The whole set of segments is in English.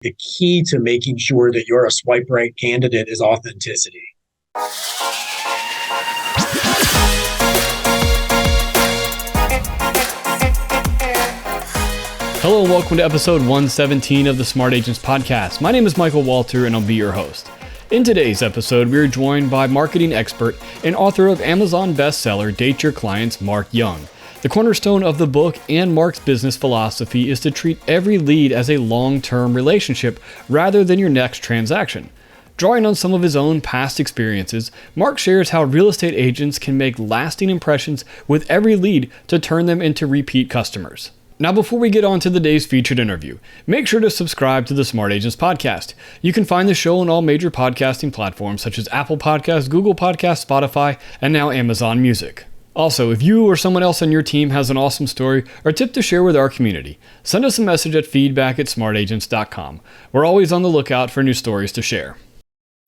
The key to making sure that you're a swipe right candidate is authenticity. Hello and welcome to episode 117 of the Smart Agents Podcast. My name is Michael Walter and I'll be your host. In today's episode, we are joined by marketing expert and author of Amazon bestseller Date Your Clients, Mark Young. The cornerstone of the book and Mark's business philosophy is to treat every lead as a long-term relationship rather than your next transaction. Drawing on some of his own past experiences, Mark shares how real estate agents can make lasting impressions with every lead to turn them into repeat customers. Now, before we get on to the day's featured interview, make sure to subscribe to the Smart Agents Podcast. You can find the show on all major podcasting platforms such as Apple Podcasts, Google Podcasts, Spotify, and now Amazon Music. Also, if you or someone else on your team has an awesome story or tip to share with our community, send us a message at feedback@smartagents.com. We're always on the lookout for new stories to share.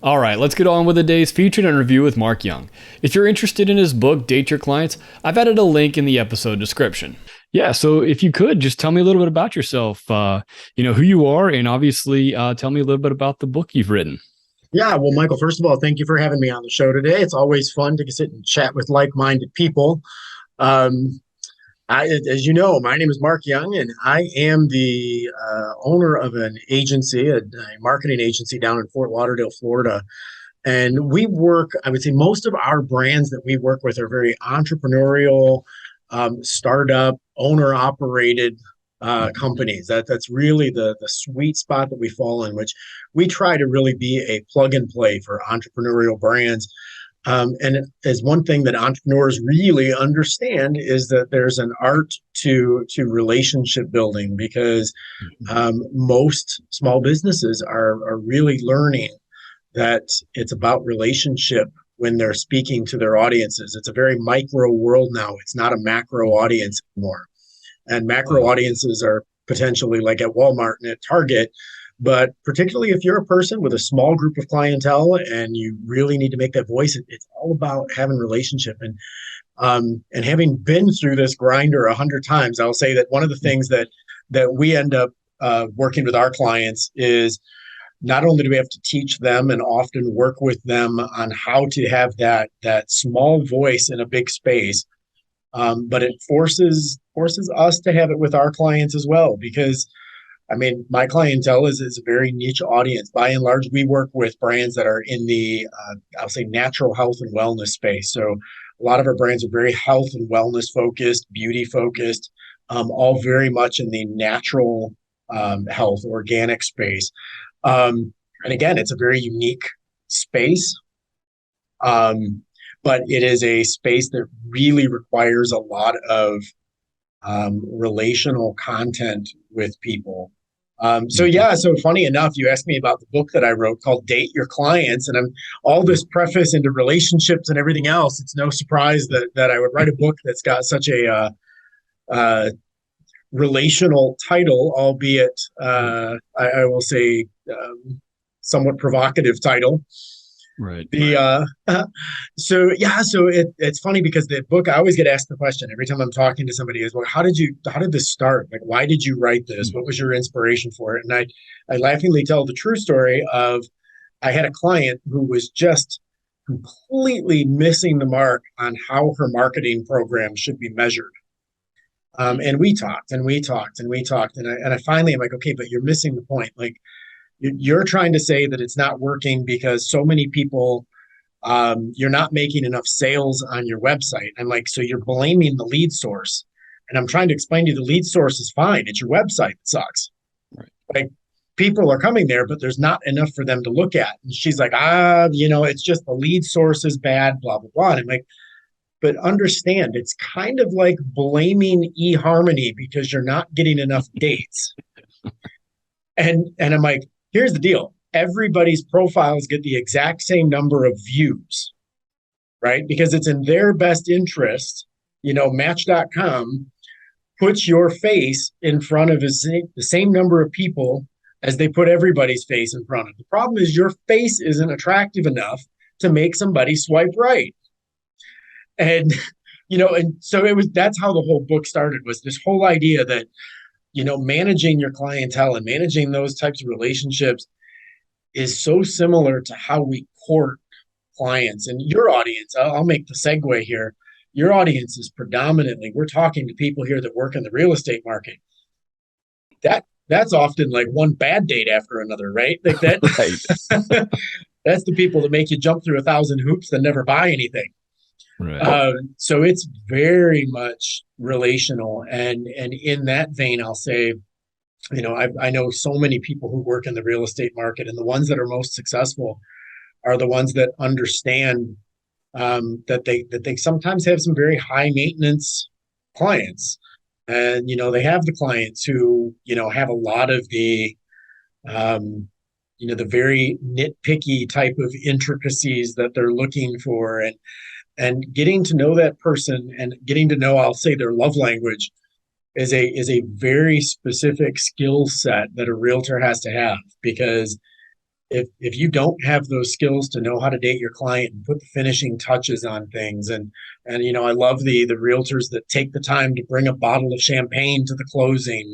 All right, let's get on with the day's featured interview with Mark Young. If you're interested in his book, Date Your Clients, I've added a link in the episode description. Yeah, so if you could, just tell me a little bit about yourself, who you are, and obviously tell me a little bit about the book you've written. Yeah, well, Michael, first of all, thank you for having me on the show today. It's always fun to sit and chat with like-minded people. As you know, my name is Mark Young, and I am the owner of an agency, a marketing agency down in Fort Lauderdale, Florida. And we work, I would say most of our brands that we work with are very entrepreneurial, startup, owner-operated companies. That's really the sweet spot that we fall in, which we try to really be a plug and play for entrepreneurial brands. And as one thing that entrepreneurs really understand is that there's an art to relationship building, because most small businesses are really learning that it's about relationship when they're speaking to their audiences. It's a very micro world now. It's not a macro audience anymore. And macro audiences are potentially like at Walmart and at Target. But particularly if you're a person with a small group of clientele and you really need to make that voice, it's all about having relationship. And having been through this grinder 100 times, I'll say that one of the things that we end up working with our clients is not only do we have to teach them and often work with them on how to have that small voice in a big space, but it forces us to have it with our clients as well, because I mean, my clientele is a very niche audience. By and large, we work with brands that are in the, I'll say, natural health and wellness space. So a lot of our brands are very health and wellness focused, beauty focused, all very much in the natural health, organic space. And again, it's a very unique space, but it is a space that really requires a lot of relational content with people. So funny enough, you asked me about the book that I wrote called Date Your Clients, and I'm all this preface into relationships and everything else. It's no surprise that I would write a book that's got such a relational title, albeit I will say somewhat provocative title. Right. So it's funny because the book, I always get asked the question every time I'm talking to somebody is, well, how did this start? Like, why did you write this? What was your inspiration for it? And I laughingly tell the true story of, I had a client who was just completely missing the mark on how her marketing program should be measured. And we talked and we talked and we talked. And I finally am like, okay, but you're missing the point. Like, you're trying to say that it's not working because so many people, you're not making enough sales on your website. I'm like, so you're blaming the lead source. And I'm trying to explain to you the lead source is fine. It's your website that sucks. Right. Like, people are coming there, but there's not enough for them to look at. And she's like, it's just the lead source is bad, blah, blah, blah. And I'm like, but understand, it's kind of like blaming eHarmony because you're not getting enough dates. And I'm like, here's the deal. Everybody's profiles get the exact same number of views, right? Because it's in their best interest. Match.com puts your face in front of the same number of people as they put everybody's face in front of. The problem is your face isn't attractive enough to make somebody swipe right. And, and so that's how the whole book started, was this whole idea that managing your clientele and managing those types of relationships is so similar to how we court clients. And your audience, I'll make the segue here. Your audience is predominantly, we're talking to people here that work in the real estate market. That's often like one bad date after another, right? Like that. Right. That's the people that make you jump through 1,000 hoops that never buy anything. Right. So it's very much relational, and in that vein, I'll say, I know so many people who work in the real estate market, and the ones that are most successful are the ones that understand that they sometimes have some very high maintenance clients, and they have the clients who have a lot of um, the very nitpicky type of intricacies that they're looking for, and getting to know that person and getting to know, I'll say, their love language is a very specific skill set that a realtor has to have, because if you don't have those skills to know how to date your client and put the finishing touches on things, and I love the realtors that take the time to bring a bottle of champagne to the closing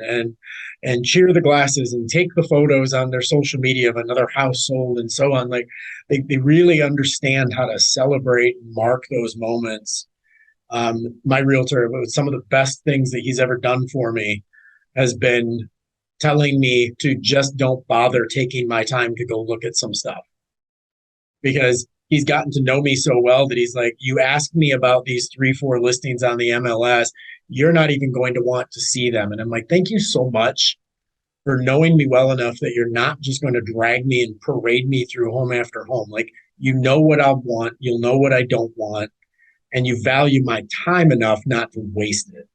and cheer the glasses and take the photos on their social media of another house sold and so on. Like they really understand how to celebrate and mark those moments. My realtor, some of the best things that he's ever done for me has been telling me to just don't bother taking my time to go look at some stuff, because he's gotten to know me so well that he's like, you asked me about these 3, 4 listings on the MLS. You're not even going to want to see them. And I'm like, thank you so much for knowing me well enough that you're not just going to drag me and parade me through home after home. Like, you know what I want, you'll know what I don't want, and you value my time enough not to waste it.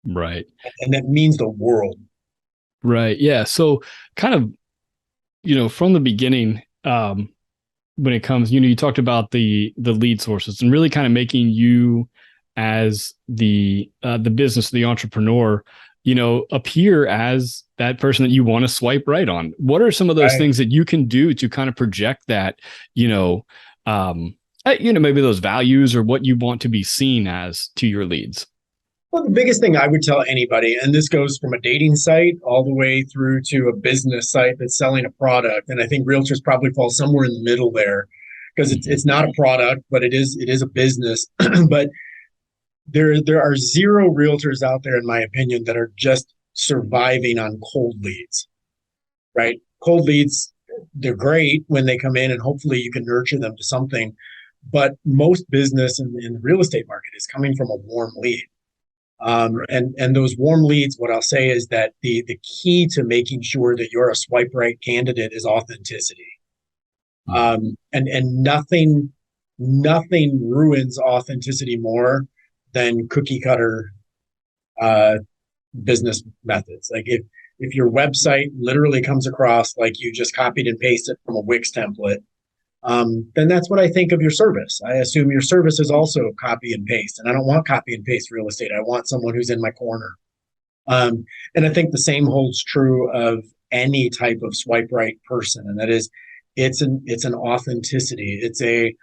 Right. And that means the world. Right. Yeah. So kind of, from the beginning, when it comes, you talked about the lead sources and really kind of making you as the business, the entrepreneur, appear as that person that you want to swipe right on. What are some of those Right. things that you can do to kind of project that, maybe those values or what you want to be seen as to your leads? Well, the biggest thing I would tell anybody, and this goes from a dating site all the way through to a business site that's selling a product, and I think realtors probably fall somewhere in the middle there, because it's not a product, but it is a business. But there are zero realtors out there, in my opinion, that are just surviving on cold leads, right? Cold leads, they're great when they come in, and hopefully you can nurture them to something. But most business in the real estate market is coming from a warm lead. And those warm leads, what I'll say is that the key to making sure that you're a swipe right candidate is authenticity. And nothing ruins authenticity more than cookie cutter business methods. Like if your website literally comes across like you just copied and pasted from a Wix template, then that's what I think of your service. I assume your service is also copy and paste, and I don't want copy and paste real estate. I want someone who's in my corner. And I think the same holds true of any type of swipe right person, and that is, it's an authenticity. It's a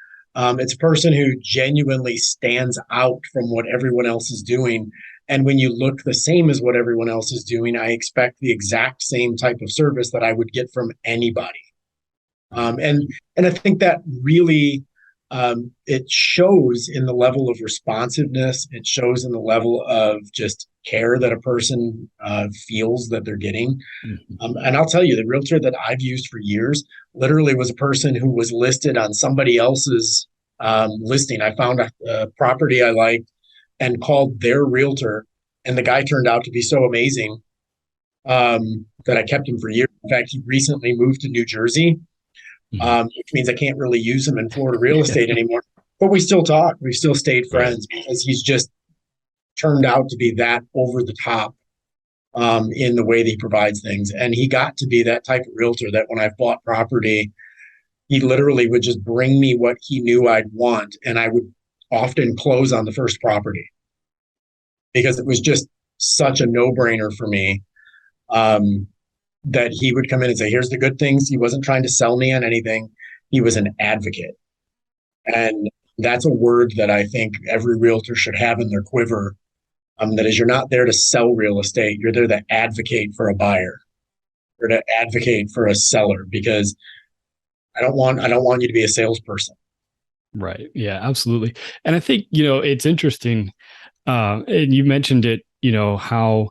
person who genuinely stands out from what everyone else is doing. And when you look the same as what everyone else is doing, I expect the exact same type of service that I would get from anybody. And I think that really it shows in the level of responsiveness. It shows in the level of just care that a person feels that they're getting. And I'll tell you, the realtor that I've used for years literally was a person who was listed on somebody else's listing. I found a property I liked and called their realtor, and the guy turned out to be so amazing that I kept him for years. In fact, he recently moved to New Jersey, which means I can't really use him in Florida real estate anymore. But we still talk. We still stayed friends because he's just turned out to be that over the top in the way that he provides things. And he got to be that type of realtor that when I bought property, he literally would just bring me what he knew I'd want, and I would often close on the first property because it was just such a no-brainer for me. That he would come in and say, here's the good things. He wasn't trying to sell me on anything. He was an advocate. And that's a word that I think every realtor should have in their quiver That is, you're not there to sell real estate. You're there to advocate for a buyer or to advocate for a seller, because I don't want you to be a salesperson. Right. Yeah, absolutely. And I think, it's interesting. And you mentioned it, how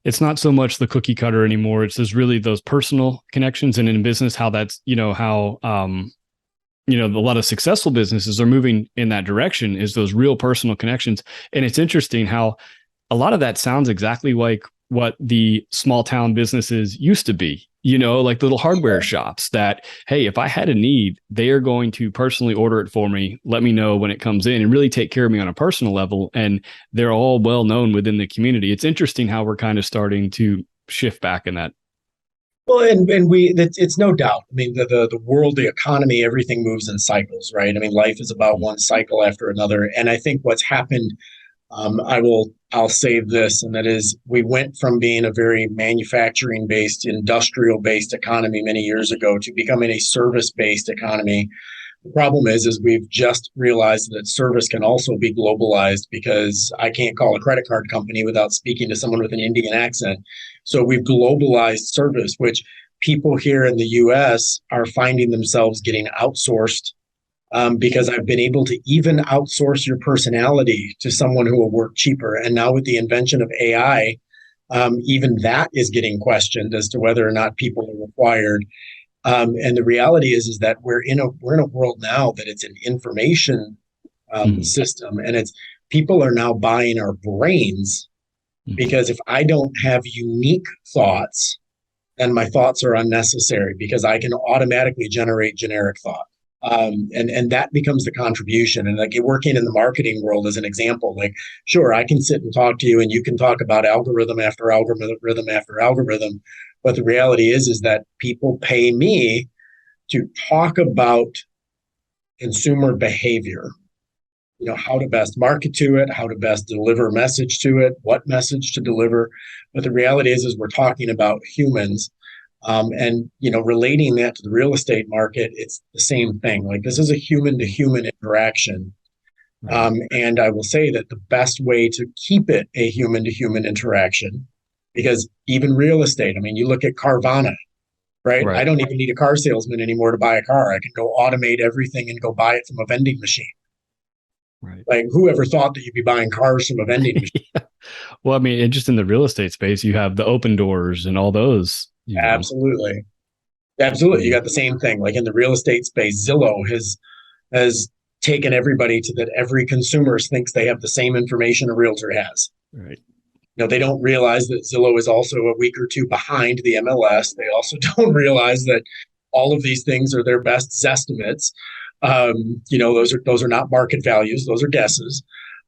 it's not so much the cookie cutter anymore. It's just really those personal connections. And in business, how that's, how, a lot of successful businesses are moving in that direction, is those real personal connections. And it's interesting how a lot of that sounds exactly like what the small town businesses used to be, like little hardware shops that, hey, if I had a need, they are going to personally order it for me, let me know when it comes in, and really take care of me on a personal level. And they're all well known within the community. It's interesting how we're kind of starting to shift back in that. Well, and it's no doubt. I mean, the world, the economy, everything moves in cycles, right? I mean, life is about one cycle after another. And I think what's happened, I'll say this, and that is, we went from being a very manufacturing based, industrial based economy many years ago to becoming a service based economy. The problem is we've just realized that service can also be globalized, because I can't call a credit card company without speaking to someone with an Indian accent. So we've globalized service, which people here in the US are finding themselves getting outsourced, because I've been able to even outsource your personality to someone who will work cheaper. And now with the invention of AI, even that is getting questioned as to whether or not people are required. And the reality is that we're in a world now that it's an information system, and it's people are now buying our brains, because if I don't have unique thoughts, then my thoughts are unnecessary, because I can automatically generate generic thought. And that becomes the contribution. And like working in the marketing world as an example, like, sure, I can sit and talk to you and you can talk about algorithm after algorithm after algorithm. But the reality is that people pay me to talk about consumer behavior, how to best market to it, how to best deliver message to it, what message to deliver. But the reality is we're talking about humans. And relating that to the real estate market, it's the same thing. Like, this is a human to human interaction. And I will say that the best way to keep it a human to human interaction, because even real estate, I mean, you look at Carvana, right? I don't even need a car salesman anymore to buy a car. I can go automate everything and go buy it from a vending machine. Right. Like, whoever thought that you'd be buying cars from a vending machine? Yeah. Well, I mean, and just in the real estate space, you have the open doors and all those. Absolutely. Absolutely. You got the same thing. Like in the real estate space, Zillow has taken everybody to that every consumer thinks they have the same information a realtor has. Right. They don't realize that Zillow is also a week or two behind the MLS. They also don't realize that all of these things are their best estimates. Those are not market values; those are guesses.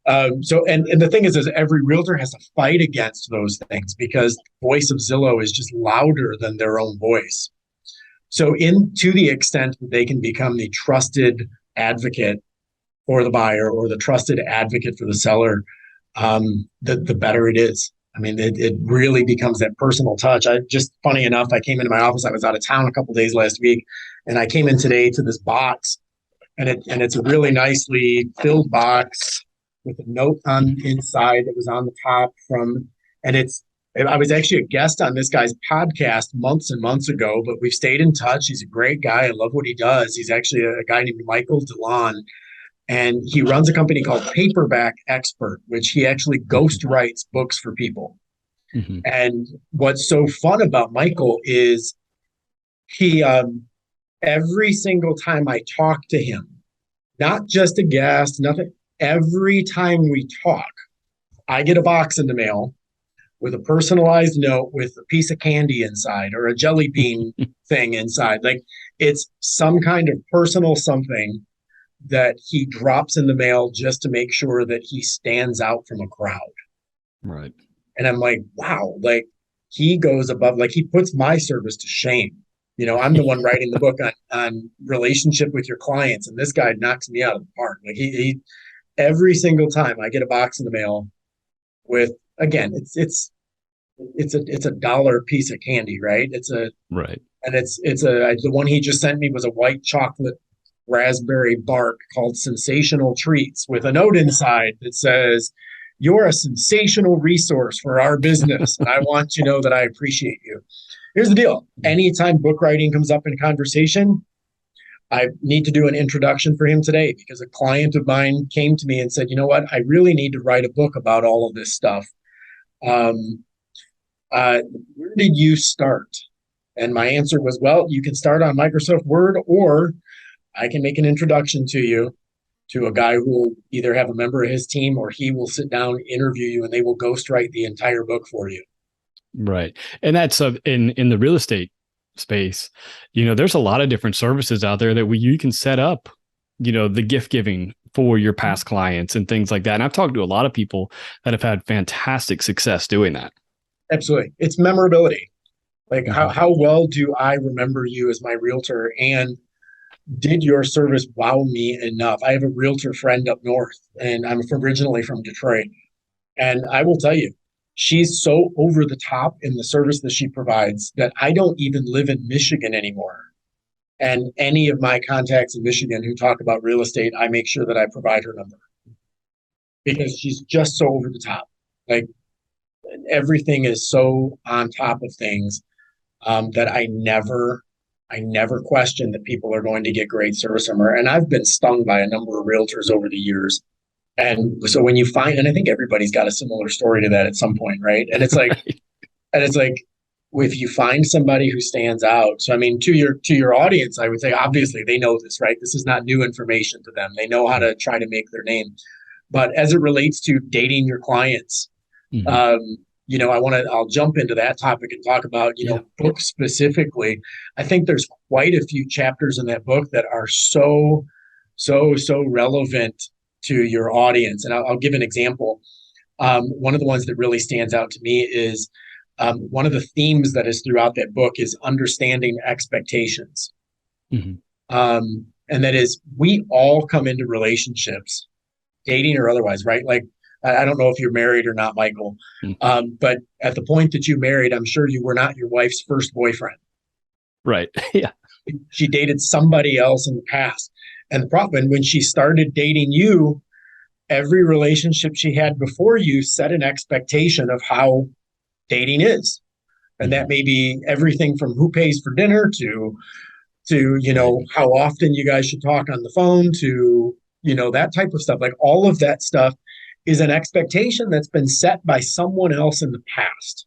And the thing is every realtor has to fight against those things, because the voice of Zillow is just louder than their own voice. So, to the extent that they can become the trusted advocate for the buyer or the trusted advocate for the seller, the better it is. I mean, it really becomes that personal touch. Funny enough, I came into my office. I was out of town a couple of days last week, and I came in today to this box, and it's a really nicely filled box with a note on inside that was on the top I was actually a guest on this guy's podcast months and months ago, but we've stayed in touch. He's a great guy. I love what he does. He's actually a guy named Michael DeLon, and he runs a company called Paperback Expert, which he actually ghost writes books for people. Mm-hmm. And what's so fun about Michael is he, every single time I talk to him, not just a guest, nothing, every time we talk, I get a box in the mail with a personalized note with a piece of candy inside or a jelly bean thing inside. Like, it's some kind of personal something that he drops in the mail just to make sure that he stands out from a crowd. Right. And I'm like, wow, like, he goes above, like, he puts my service to shame. I'm the one writing the book on relationship with your clients, and this guy knocks me out of the park. Like, he every single time I get a box in the mail with, again, it's a dollar piece of candy, right? Right. And the one he just sent me was a white chocolate raspberry bark called Sensational Treats with a note inside that says, You're a sensational resource for our business. And I want you to know that I appreciate you. Here's the deal. Anytime book writing comes up in conversation, I need to do an introduction for him today because a client of mine came to me and said, you know what? I really need to write a book about all of this stuff. Um, where did you start? And my answer was, well, you can start on Microsoft Word, or I can make an introduction to you to a guy who will either have a member of his team or he will sit down, interview you, and they will ghostwrite the entire book for you. Right. And that's in the real estate space, there's a lot of different services out there that you can set up, the gift giving for your past clients and things like that. And I've talked to a lot of people that have had fantastic success doing that. Absolutely. It's memorability. Like how well do I remember you as my realtor, and did your service wow me enough? I have a realtor friend up north, and I'm originally from Detroit. And I will tell you, she's so over the top in the service that she provides that I don't even live in Michigan anymore. And any of my contacts in Michigan who talk about real estate, I make sure that I provide her number because she's just so over the top. Like everything is so on top of things that I never question that people are going to get great service from her. And I've been stung by a number of realtors over the years. And so when you find, and I think everybody's got a similar story to that at some point, right? And it's like, Right. and it's like, if you find somebody who stands out. So I mean, to your audience, I would say obviously they know this, right? This is not new information to them. They know how to try to make their name. But as it relates to dating your clients, Mhm. um, I'll jump into that topic and talk about, Yeah. books specifically. I think there's quite a few chapters in that book that are so relevant to your audience. And I'll give an example. One of the ones that really stands out to me is one of the themes that is throughout that book is understanding expectations. Mhm. And that is, we all come into relationships, dating or otherwise, right? Like, I don't know if you're married or not, Michael, Mhm. but at the point that you married, I'm sure you were not your wife's first boyfriend. Right. Yeah. She dated somebody else in the past. And the problem, when she started dating you, every relationship she had before you set an expectation of how dating is. And that Mhm. may be everything from who pays for dinner to Right. how often you guys should talk on the phone to that type of stuff. Like all of that stuff is an expectation that's been set by someone else in the past.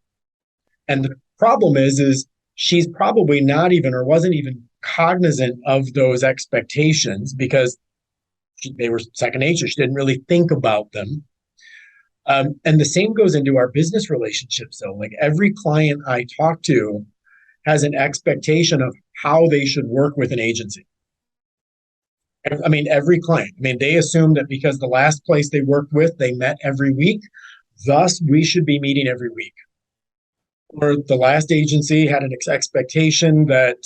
And the problem is she's probably not even or wasn't even cognizant of those expectations because they were second nature. She didn't really think about them. And the same goes into our business relationships, though. Like every client I talk to has an expectation of how they should work with an agency. I mean, every client. I mean, they assume that because the last place they worked with, they met every week, thus we should be meeting every week. Or the last agency had an expectation that,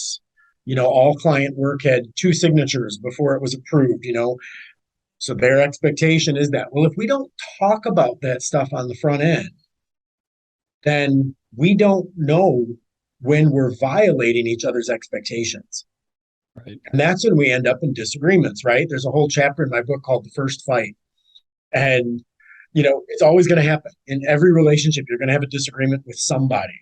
all client work had two signatures before it was approved. So their expectation is that, well, if we don't talk about that stuff on the front end, then we don't know when we're violating each other's expectations. Right. And that's when we end up in disagreements, right? There's a whole chapter in my book called The First Fight. And, it's always going to happen. In every relationship, you're going to have a disagreement with somebody.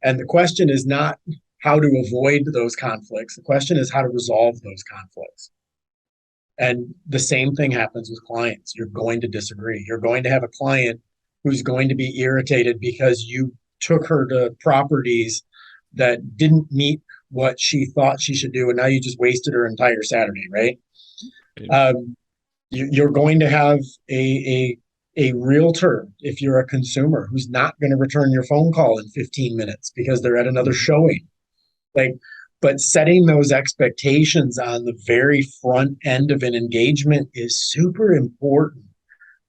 And the question is not how to avoid those conflicts. The question is how to resolve those conflicts. And the same thing happens with clients. You're going to disagree. You're going to have a client who's going to be irritated because you took her to properties that didn't meet what she thought she should do. And now you just wasted her entire Saturday, right? Right. Um, you're going to have a realtor, if you're a consumer, who's not going to return your phone call in 15 minutes because they're at another Mhm. showing. Like, but setting those expectations on the very front end of an engagement is super important.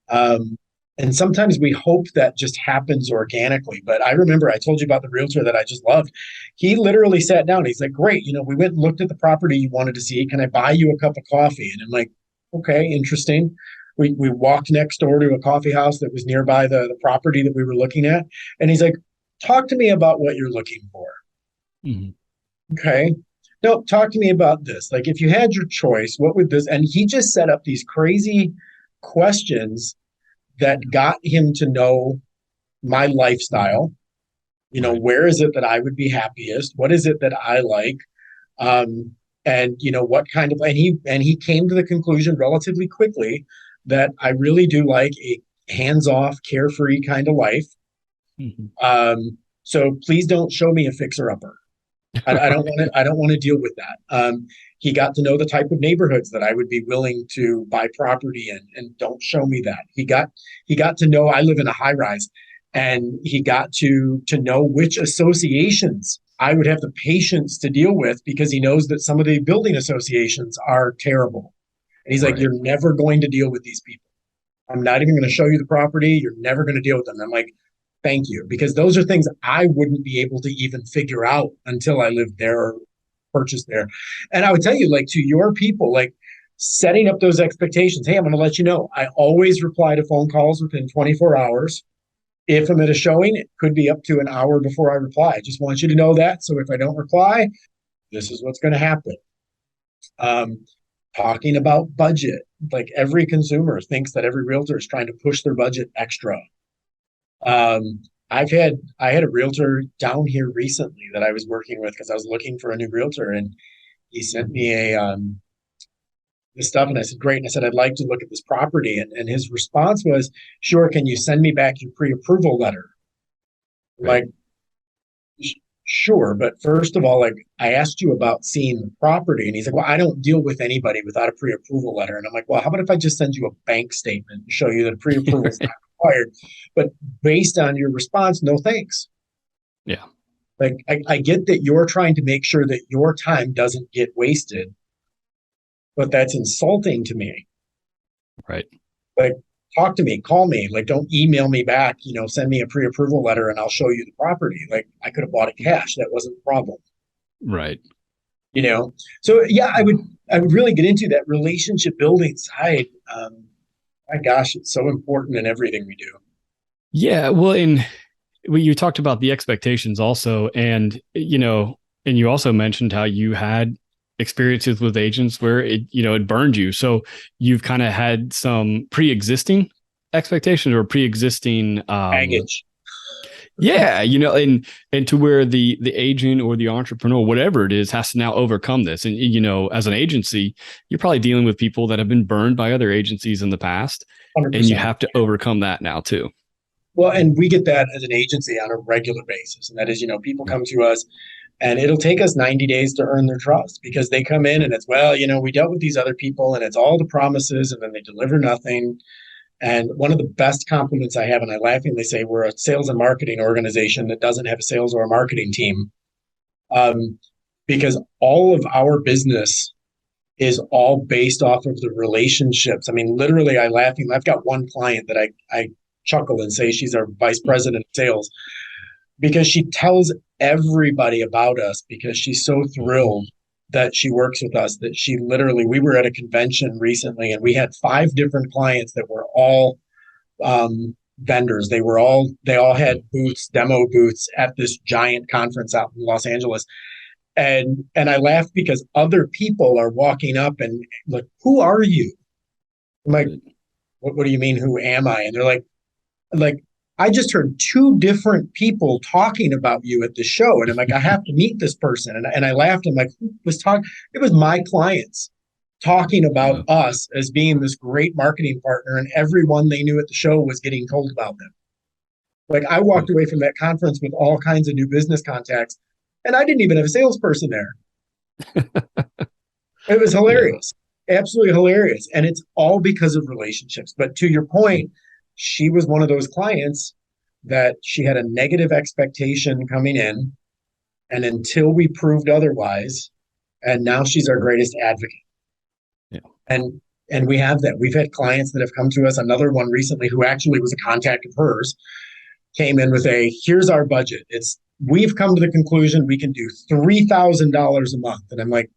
Um, and sometimes we hope that just happens organically. But I remember I told you about the realtor that I just loved. He literally sat down. He's like, great, we went and looked at the property you wanted to see. Can I buy you a cup of coffee? And I'm like, okay, interesting. We walked next door to a coffee house that was nearby the property that we were looking at. And he's like, talk to me about what you're looking for. Mhm. Okay. No, talk to me about this. Like, if you had your choice, what would this? And he just set up these crazy questions that got him to know my lifestyle. Right. Where is it that I would be happiest? What is it that I like? Um, and what kind of and he came to the conclusion relatively quickly that I really do like a hands-off, carefree kind of life. Mhm. So please don't show me a fixer-upper. I don't want Right. to. I don't want to deal with that. He got to know the type of neighborhoods that I would be willing to buy property in, and don't show me that. He got to know I live in a high rise, and he got to know which associations I would have the patience to deal with because he knows that some of the building associations are terrible. And he's like, Right. "You're never going to deal with these people. I'm not even going to show you the property. You're never going to deal with them." I'm like, thank you, because those are things I wouldn't be able to even figure out until I lived there or purchased there. And I would tell you, like, to your people, like, setting up those expectations. Hey, I'm going to let you know. I always reply to phone calls within 24 hours. If I'm at a showing, it could be up to an hour before I reply. I just want you to know that. So if I don't reply, this is what's going to happen. Um, Talking about budget, like every consumer thinks that every realtor is trying to push their budget extra. Um, I had a realtor down here recently that I was working with because I was looking for a new realtor, and he sent me a this stuff, and I said, great. And I said, I'd like to look at this property, and his response was, sure. Can you send me back your pre-approval letter? I'm Right. like, sure, but first of all, like, I asked you about seeing the property, and he's like, well, I don't deal with anybody without a pre-approval letter. And I'm like, well, how about if I just send you a bank statement and show you that a pre-approval is not required, but based on your response, no thanks. Yeah. Like, I get that you're trying to make sure that your time doesn't get wasted, but that's insulting to me. Right. Like, talk to me, call me, like, don't email me back, send me a pre-approval letter and I'll show you the property. Like, I could have bought it cash. That wasn't the problem. Right. you know so yeah, I would really get into that relationship building side. My gosh, it's so important in everything we do. Yeah. Well, you talked about the expectations also, and and you also mentioned how you had experiences with agents where it burned you. So you've kind of had some pre-existing expectations or pre-existing Baggage. yeah, and to where the agent or the entrepreneur, whatever it is, has to now overcome this. And as an agency, you're probably dealing with people that have been burned by other agencies in the past, and you 100%. have to overcome that now too. Well, and we get that as an agency on a regular basis, and that is, people come to us, and it'll take us 90 days to earn their trust because they come in and it's, well, we dealt with these other people and it's all the promises and then they deliver nothing. And one of the best compliments I have, and I laughingly say, we're a sales and marketing organization that doesn't have a sales or a marketing team, um, because all of our business is all based off of the relationships. I mean, literally, I've got one client that I chuckle and say she's our vice president of sales because she tells everybody about us because she's so thrilled that she works with us, that she literally, we were at a convention recently and we had 5 different clients that were all vendors. They all had booths, demo booths at this giant conference out in Los Angeles. And I laughed because other people are walking up and like, who are you? I'm like, what do you mean, who am I? And they're like, I just heard 2 different people talking about you at the show. And I'm like, I have to meet this person. And I laughed. I'm like, who was talking? It was my clients talking about Yeah. us as being this great marketing partner. And everyone they knew at the show was getting told about them. Like, I walked away from that conference with all kinds of new business contacts. And I didn't even have a salesperson there. It was Yeah. hilarious. Absolutely hilarious. And it's all because of relationships. But to your point, she was one of those clients that she had a negative expectation coming in. And until we proved otherwise, and now she's our greatest advocate. Yeah. And we have that. We've had clients that have come to us. Another one recently who actually was a contact of hers came in with here's our budget. We've come to the conclusion we can do $3,000 a month. And I'm like,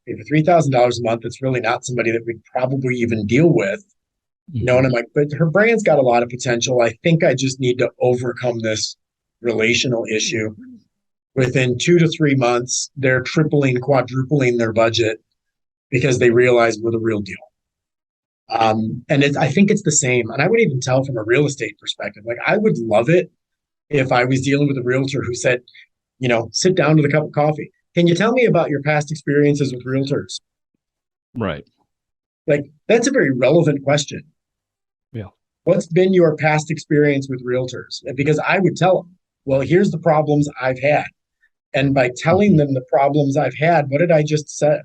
hey, for $3,000 a month, it's really not somebody that we'd probably even deal with. And I'm like, but her brand's got a lot of potential. I think I just need to overcome this relational issue. Within 2 to 3 months, they're tripling, quadrupling their budget because they realize we're the real deal. I think it's the same. And I would even tell from a real estate perspective, like I would love it if I was dealing with a realtor who said, sit down with a cup of coffee. Can you tell me about your past experiences with realtors? Right. Like, that's a very relevant question. Yeah. What's been your past experience with realtors? Because I would tell them, well, here's the problems I've had. And by telling Mhm. them the problems I've had, what did I just set?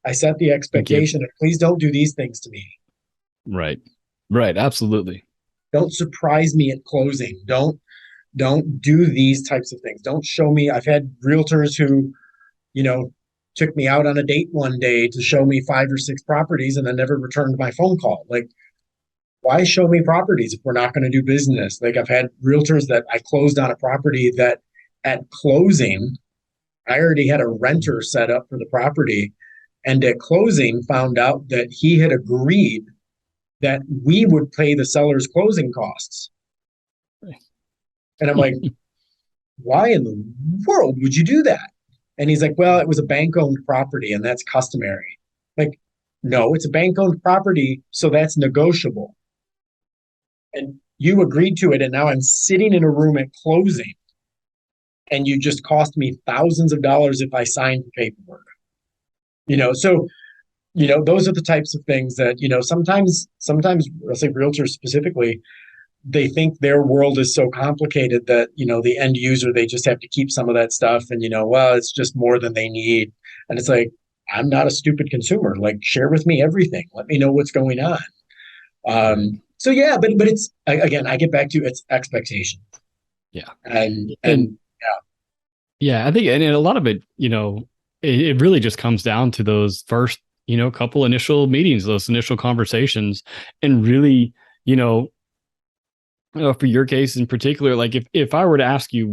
I set the Give. expectation of please don't do these things to me. Right. Right. Absolutely. Don't surprise me at closing. Don't do these types of things. Don't show me. I've had realtors who, you know, took me out on a date one day to show me 5 or 6 properties and then never returned my phone call. Like, why show me properties if we're not going to do business? Like, I've had realtors that I closed on a property that at closing, I already had a renter set up for the property. And at closing, found out that he had agreed that we would pay the seller's closing costs. And I'm like, why in the world would you do that? And he's like, well, it was a bank owned property and that's customary. Like, no, it's a bank owned property. So that's negotiable. And you agreed to it. And now I'm sitting in a room at closing and you just cost me thousands of dollars if I signed the paperwork. So those are the types of things that, sometimes I'll say realtors specifically, they think their world is so complicated that, the end user, they just have to keep some of that stuff and, well, it's just more than they need. And it's like, I'm not a stupid consumer. Like, share with me everything. Let me know what's going on. Right. So yeah, but it's, again, I get back to it's expectation. Yeah. And And yeah, I think, and a lot of it, it really just comes down to those first, couple initial meetings, those initial conversations, and really, for your case in particular, like if I were to ask you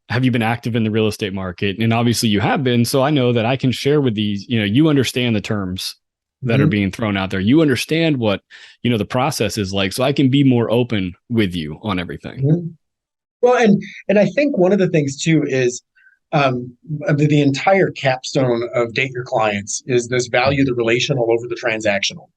have you been active in the real estate market? And obviously you have been. So I know that I can share with these, you understand the terms that are mhm, being thrown out there. You understand what, the process is like. So I can be more open with you on everything. mhm. Well, and I think one of the things too is the entire capstone of Date Your Clients is this value the relational over the transactional.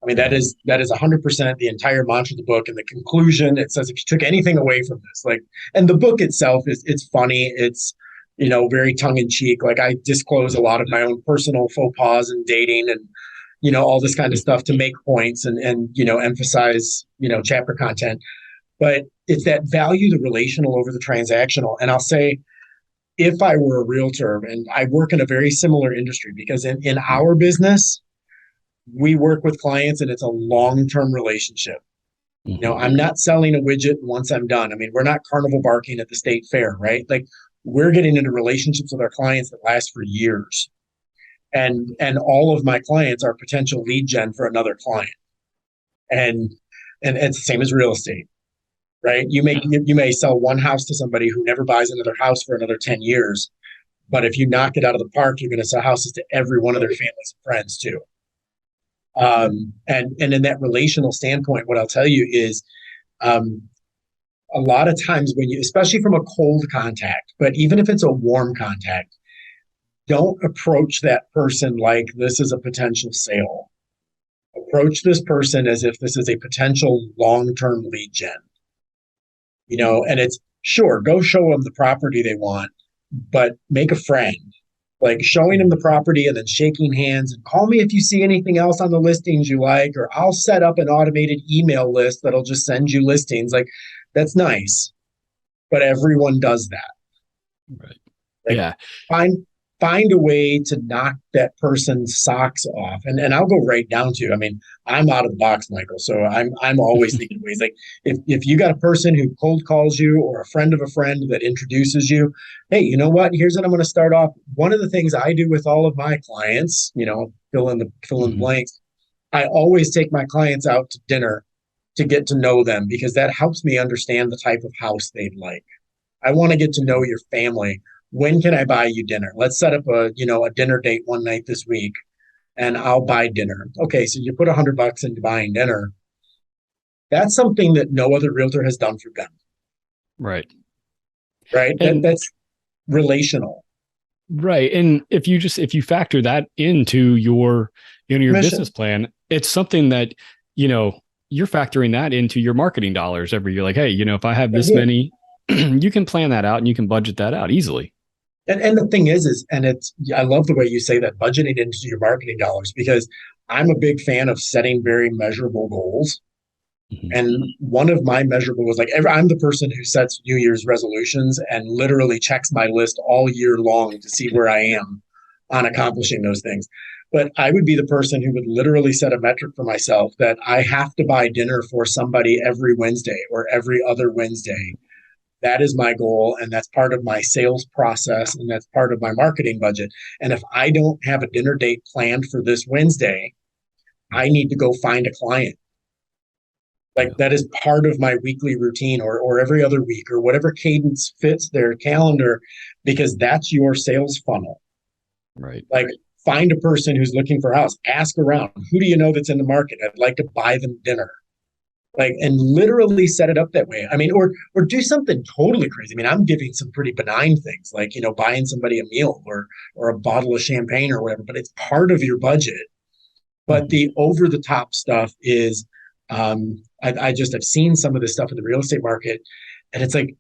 I mean, Right. that is 100% the entire mantra of the book. And the conclusion, it says if you took anything away from this, like, and the book itself it's funny, it's very tongue in cheek. Like, I disclose a lot of my own personal faux pas in dating and all this kind of stuff to make points and emphasize chapter content. But it's that value the relational over the transactional. And I'll say, if I were a realtor, and I work in a very similar industry, because in our business, we work with clients and it's a long-term relationship. Mm-hmm. I'm not selling a widget once I'm done. I mean, we're not carnival barking at the state fair, right? Like, we're getting into relationships with our clients that last for years. And all of my clients are potential lead gen for another client. And it's the same as real estate, right? You may sell one house to somebody who never buys another house for another 10 years. But if you knock it out of the park, you're going to sell houses to every one of their families and friends too. And in that relational standpoint, what I'll tell you is, um, a lot of times when you, especially from a cold contact, but even if it's a warm contact, don't approach that person like this is a potential sale. Approach this person as if this is a potential long-term lead gen. And it's sure, go show them the property they want, but make a friend. Like, showing them the property and then shaking hands and call me if you see anything else on the listings you like, or I'll set up an automated email list that'll just send you listings. Like, that's nice, but everyone does that. Right. Like, Yeah. find find a way to knock that person's socks off. And I'll go right down to, I mean, I'm out of the box, Michael. So I'm always thinking ways like, if you got a person who cold calls you or a friend of a friend that introduces you, hey, you know what? Here's what I'm going to start off. One of the things I do with all of my clients, fill in the Mhm. blanks. I always take my clients out to dinner to get to know them, because that helps me understand the type of house they'd like. I want to get to know your family. When can I buy you dinner? Let's set up a dinner date one night this week, and I'll buy dinner. Okay, so you put $100 into buying dinner. That's something that no other realtor has done for them, Right. right? And That's relational. right. And if you factor that into your, your business Commission. plan, it's something that, you know, you're factoring that into your marketing dollars every year. Like, hey, you know, if I have this many, you can plan that out and you can budget that out easily. And the thing and it's, I love the way you say that, budgeting into your marketing dollars, because I'm a big fan of setting very measurable goals. Mhm. And one of my measurable was like, I'm the person who sets New Year's resolutions and literally checks my list all year long to see where I am on accomplishing those things. But I would be the person who would literally set a metric for myself that I have to buy dinner for somebody every Wednesday or every other Wednesday. That is my goal. And that's part of my sales process. And that's part of my marketing budget. And if I don't have a dinner date planned for this Wednesday, I need to go find a client. Like Yeah. that is part of my weekly routine, or every other week, or whatever cadence fits their calendar, because that's your sales funnel. Right. Like, find a person who's looking for a house, ask around, who do you know that's in the market? I'd like to buy them dinner. Like, and literally set it up that way. I mean, or do something totally crazy. I mean, I'm giving some pretty benign things, like, buying somebody a meal, or a bottle of champagne or whatever, but it's part of your budget. But the over the top stuff is, I just have seen some of this stuff in the real estate market, and it's like,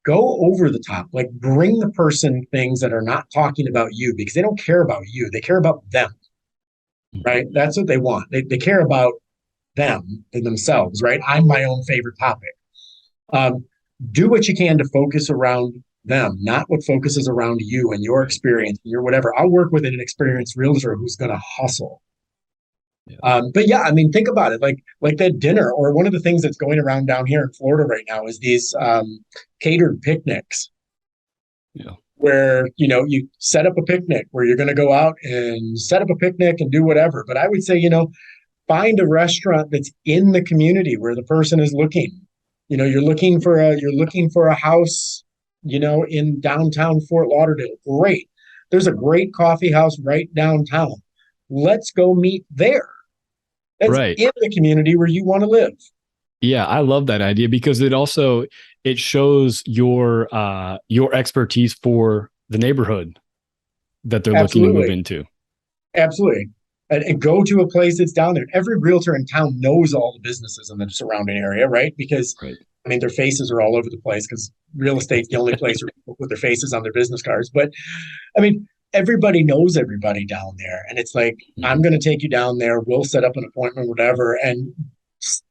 go over the top, like bring the person things that are not talking about you, because they don't care about you, they care about them, right? That's what they want. They care about them and themselves, right? I'm my own favorite topic. um, do what you can to focus around them, not what focuses around you and your Right. experience and your whatever. I'll work with an experienced realtor who's going to hustle. Yeah. But yeah, I mean, think about it, like that dinner, or one of the things that's going around down here in Florida right now is these catered picnics, Yeah. where you set up a picnic where you're going to go out and set up a picnic and do whatever. But I would say, find a restaurant that's in the community where the person is looking. You're looking for a house, in downtown Fort Lauderdale. Great. There's a great coffee house right downtown. Let's go meet there. That's Right. in the community where you want to live. Yeah, I love that idea because it shows your expertise for the neighborhood that they're looking to move Absolutely. into. Absolutely. And go to a place that's down there. Every realtor in town knows all the businesses in the surrounding area, right? Because, Right. I mean, their faces are all over the place, because real estate's the only place where people put their faces on their business cards. But I mean, everybody knows everybody down there. And it's like, I'm Mhm. going to take you down there. We'll set up an appointment, whatever, and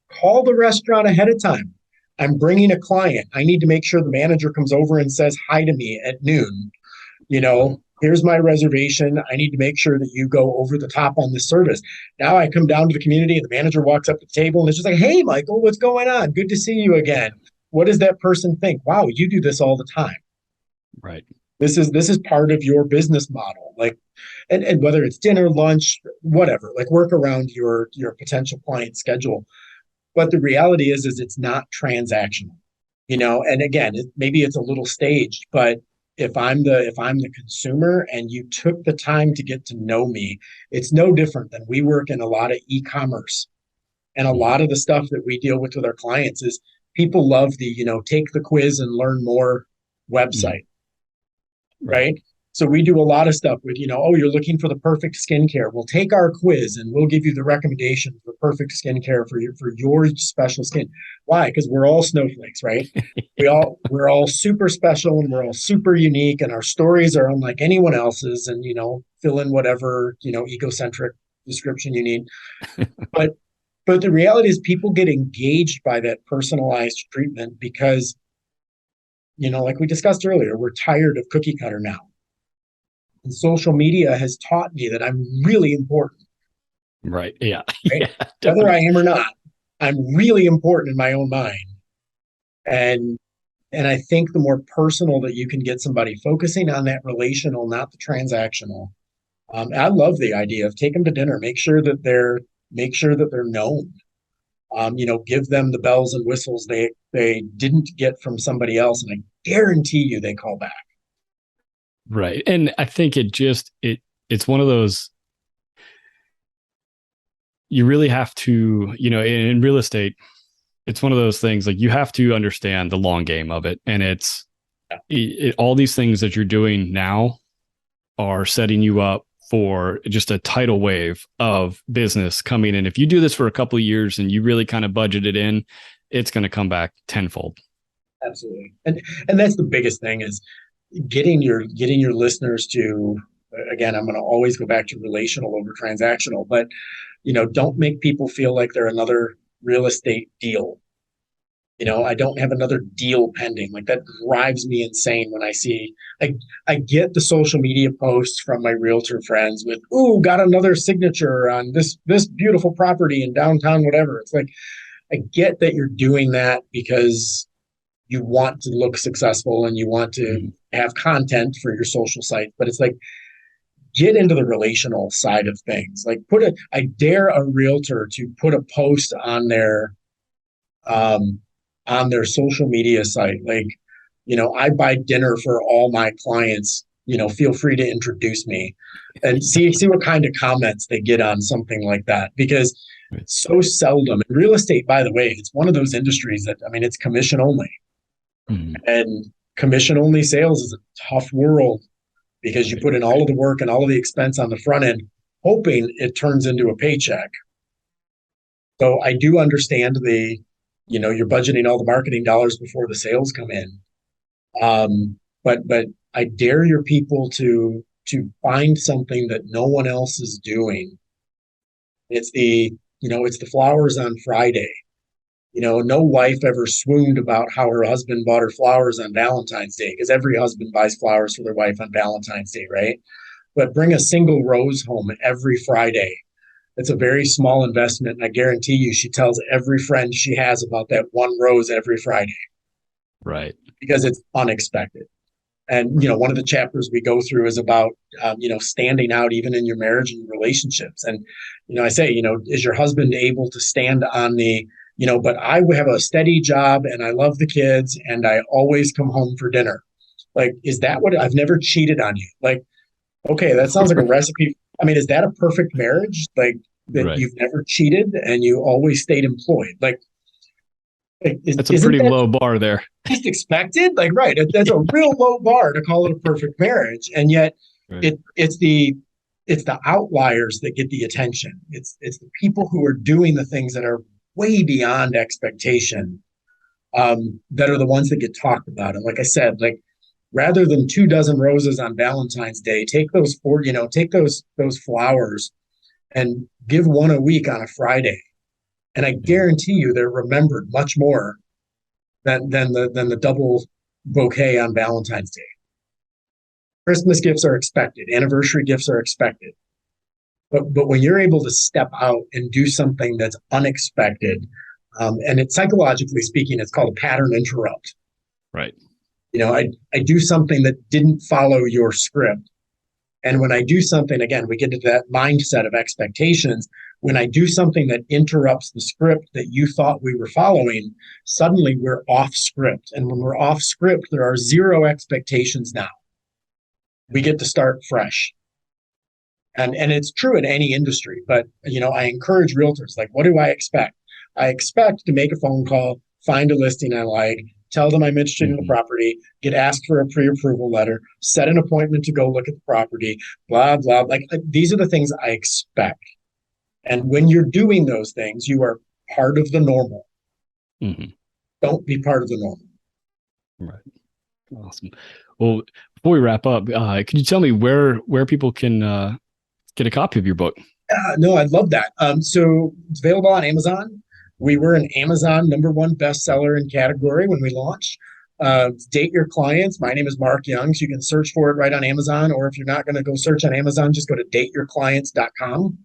call the restaurant ahead of time. I'm bringing a client. I need to make sure the manager comes over and says hi to me at noon. Here's my reservation. I need to make sure that you go over the top on this service. Now I come down to the community and the manager walks up to the table and it's just like, hey, Michael, what's going on? Good to see you again. What does that person think? Wow, you do this all the time. Right. This is part of your business model. Like, and whether it's dinner, lunch, whatever, like, work around your potential client schedule. But the reality is it's not transactional. And again, maybe it's a little staged, but if I'm the consumer and you took the time to get to know me, it's no different than we work in a lot of e-commerce, and a Mhm. lot of the stuff that we deal with our clients is, people love the, take the quiz and learn more Mhm. website, Right. right? So we do a lot of stuff with, oh, you're looking for the perfect skincare. We'll take our quiz and we'll give you the recommendation for perfect skincare for your special skin. Why? Because we're all snowflakes, right? We're all super special and we're all super unique, and our stories are unlike anyone else's. And fill in whatever egocentric description you need. But the reality is, people get engaged by that personalized treatment because, like we discussed earlier, we're tired of cookie cutter now. And social media has taught me that I'm really important, Right. Yeah. right? Yeah. Whether I Definitely. am or not, I'm really important in my own mind. And I think the more personal that you can get somebody, focusing on that relational, not the transactional. I love the idea of take them to dinner, make sure that they're known. Give them the bells and whistles they didn't get from somebody else, and I guarantee you they call back. Right. And I think it's one of those, you really have to, in real estate, it's one of those things like you have to understand the long game of it. And all these things that you're doing now are setting you up for just a tidal wave of business coming in. If you do this for a couple of years and you really kind of budget it in, it's going to come back tenfold. Absolutely. And that's the biggest thing is getting your listeners to, again, I'm going to always go back to relational over transactional, but don't make people feel like they're another real estate deal. I don't have another deal pending. Like, that drives me insane when I see, I get the social media posts from my realtor friends with, "Ooh, got another signature on this beautiful property in downtown, whatever." It's like, I get that you're doing that because you want to look successful and you want to have content for your social site, but it's like, get into the relational side of things. Like, I dare a realtor to put a post on their social media site. Like, I buy dinner for all my clients, feel free to introduce me, and see what kind of comments they get on something like that. Because so seldom in real estate, by the way, it's one of those industries that, it's commission only. And commission only sales is a tough world because you put in all of the work and all of the expense on the front end, hoping it turns into a paycheck. So I do understand you're budgeting all the marketing dollars before the sales come in. But I dare your people to find something that no one else is doing. It's the flowers on Friday. No wife ever swooned about how her husband bought her flowers on Valentine's Day, because every husband buys flowers for their wife on Valentine's Day, right? But bring a single rose home every Friday. It's a very small investment, and I guarantee you she tells every friend she has about that one rose every Friday. Right. Because it's unexpected. And, one of the chapters we go through is about, standing out even in your marriage and relationships. And, I say, is your husband able to stand on the, but I have a steady job and I love the kids and I always come home for dinner. Like, is that what I've never cheated on you? Like, okay, that sounds like a recipe. Is that a perfect marriage? Like, that You've never cheated and you always stayed employed? Like, that's a pretty low bar there. Just expected? Like, right. That's a real low bar to call it a perfect marriage. And yet it's the outliers that get the attention. It's the people who are doing the things that are way beyond expectation, that are the ones that get talked about. And like I said, like, rather than 24 roses on Valentine's Day, take those flowers and give one a week on a Friday. And I guarantee you they're remembered much more than the double bouquet on Valentine's Day. Christmas gifts are expected. Anniversary gifts are expected. But when you're able to step out and do something that's unexpected, and it's, psychologically speaking, it's called a pattern interrupt. Right. I do something that didn't follow your script. And when I do something, again, we get into that mindset of expectations. When I do something that interrupts the script that you thought we were following, suddenly we're off script. And when we're off script, there are zero expectations now. We get to start fresh. And it's true in any industry, but I encourage realtors, like, what do I expect? I expect to make a phone call, find a listing I like, tell them I'm interested in the property, get asked for a pre-approval letter, set an appointment to go look at the property, blah, blah. Like, these are the things I expect. And when you're doing those things, you are part of the normal. Don't be part of the normal. Right. Awesome. Well, before we wrap up, could you tell me where people can get a copy of your book? No, I'd love that. So it's available on Amazon. We were an Amazon #1 bestseller in category when we launched. Date Your Clients. My name is Mark Young, so you can search for it right on Amazon. Or if you're not going to go search on Amazon, just go to dateyourclients.com.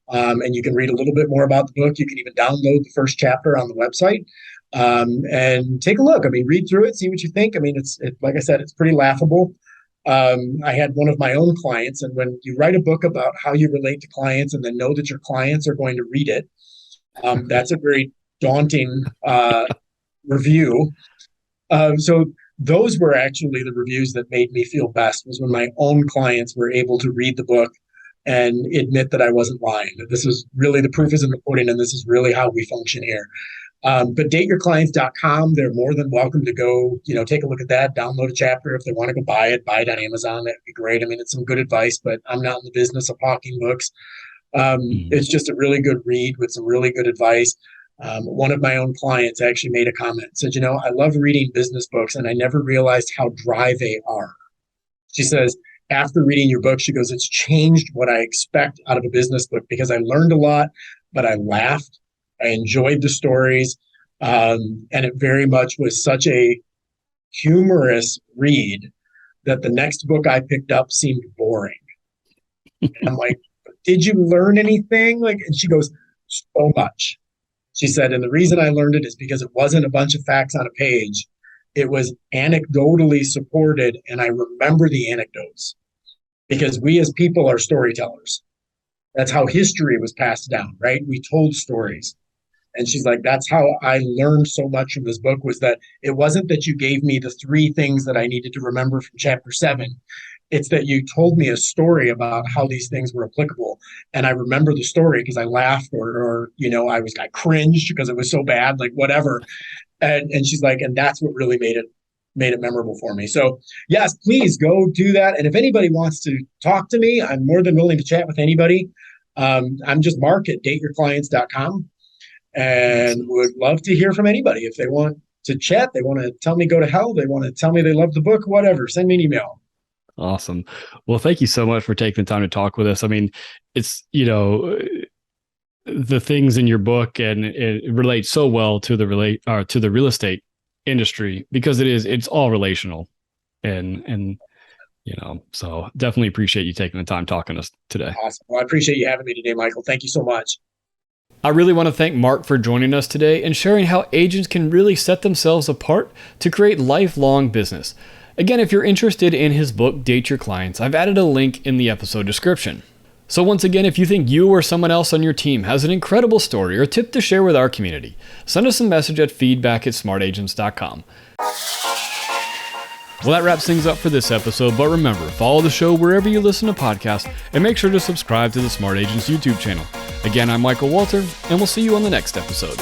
And you can read a little bit more about the book. You can even download the first chapter on the website, and take a look. Read through it, see what you think. It's like I said, it's pretty laughable. I had one of my own clients, and when you write a book about how you relate to clients and then know that your clients are going to read it, that's a very daunting review. So those were actually the reviews that made me feel best, was when my own clients were able to read the book and admit that I wasn't lying, that this is really, the proof is in the pudding, and this is really how we function here. But dateyourclients.com, they're more than welcome to go, take a look at that, download a chapter. If they want to go buy it on Amazon. That'd be great. I mean, it's some good advice, but I'm not in the business of hawking books. Mhm. It's just a really good read with some really good advice. One of my own clients actually made a comment, said, I love reading business books and I never realized how dry they are. She says, after reading your book, she goes, it's changed what I expect out of a business book because I learned a lot, but I laughed. I enjoyed the stories. And it very much was such a humorous read that the next book I picked up seemed boring. And I'm like, did you learn anything? And she goes, so much. She said, and the reason I learned it is because it wasn't a bunch of facts on a page. It was anecdotally supported, and I remember the anecdotes because we as people are storytellers. That's how history was passed down, right? We told stories. And she's like, that's how I learned so much from this book, was that it wasn't that you gave me the 3 things that I needed to remember from chapter 7. It's that you told me a story about how these things were applicable. And I remember the story because I laughed or I cringed because it was so bad, like whatever. And she's like, and that's what really made it memorable for me. So yes, please go do that. And if anybody wants to talk to me, I'm more than willing to chat with anybody. I'm just Mark at dateyourclients.com and would love to hear from anybody. If they want to chat, they want to tell me go to hell, they want to tell me they love the book, whatever, send me an email. Awesome. Well, thank you so much for taking the time to talk with us. I mean, it's, the things in your book, and it relates so well to the real estate industry because it's all relational, and so definitely appreciate you taking the time talking to us today. Awesome. Well, I appreciate you having me today, Michael. Thank you so much. I really want to thank Mark for joining us today and sharing how agents can really set themselves apart to create lifelong business. Again, if you're interested in his book, Date Your Clients, I've added a link in the episode description. So once again, if you think you or someone else on your team has an incredible story or tip to share with our community, send us a message at feedback@smartagents.com. Well, that wraps things up for this episode, but remember, follow the show wherever you listen to podcasts and make sure to subscribe to the Smart Agents YouTube channel. Again, I'm Michael Walter, and we'll see you on the next episode.